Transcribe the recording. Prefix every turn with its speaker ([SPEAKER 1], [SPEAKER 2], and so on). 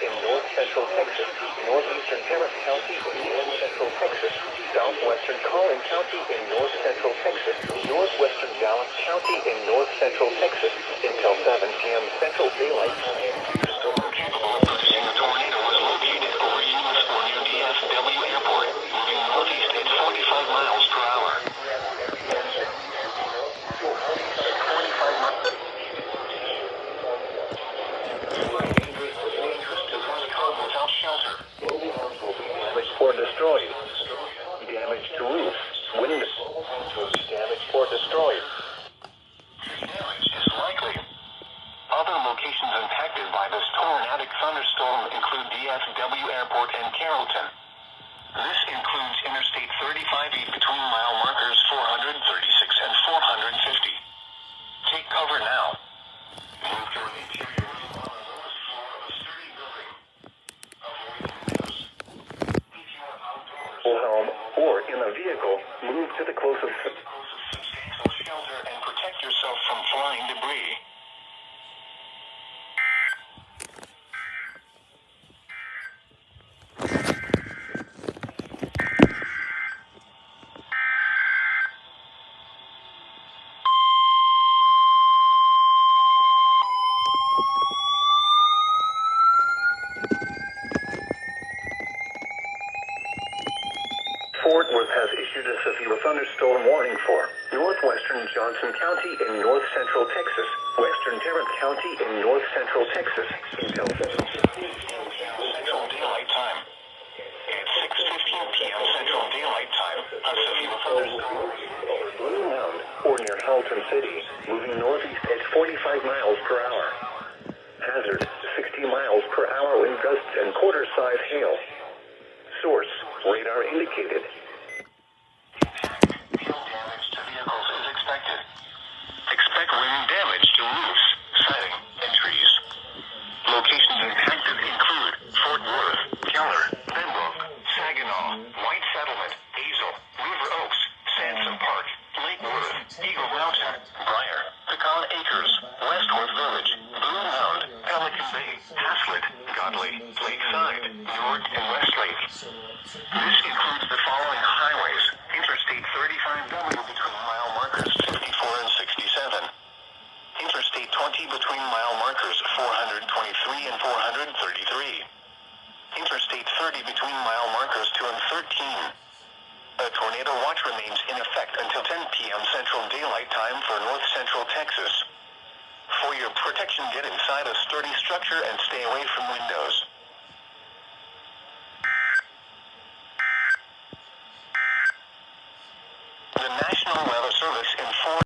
[SPEAKER 1] in north-central Texas, northeastern Tarrant County in north-central Texas, southwestern Collin County in north-central Texas, northwestern Dallas County in north-central Texas, until 7 p.m. Central Daylight Time. The storm capable of producing a tornado was located over US or near DFW Airport, moving northeast at 45 miles per hour. Without shelter. Damage or destroyed. Damage to roofs, windows. Damage or destroyed. Damage is likely. Other locations impacted by this tornadic thunderstorm include DFW Airport and Carrollton. This includes Interstate 35 between mile markers 436 and 450. Take cover now. Move to an interior room on the lowest floor of a sturdy building. Home or in a vehicle, move to the closest substantial shelter and protect yourself from flying debris. Fort Worth has issued a severe thunderstorm warning for northwestern Johnson County in north-central Texas, western Tarrant County in north-central Texas, until 7 Central Daylight Time. At 6:15 p.m. Central Daylight Time, a severe thunderstorm over Blue Mound or near Halton City, moving northeast at 45 miles per hour. Hazard, 60 miles per hour wind gusts and quarter-size hail. Source, radar indicated. Hail damage to vehicles is expected. Expect wind damage to roofs, siding, and trees. Locations impacted include Fort Worth, Keller, Pembroke, Saginaw, White Settlement, Hazel, River Oaks, Sansom Park, Lake Worth, Eagle Mountain, Briar, Pecan Acres, West Worth Village, Blue Mound, Pelican Bay, Haslett, Godley, Lakeside, York, and Westlake. This includes the following highways: Interstate 35W between mile markers 54 and 67. Interstate 20 between mile markers 423 and 433. Interstate 30 between mile markers 2 and 13. A tornado watch remains in effect until 10 p.m. Central Daylight Time for north-central Texas. For your protection, get inside a sturdy structure and stay away from windows.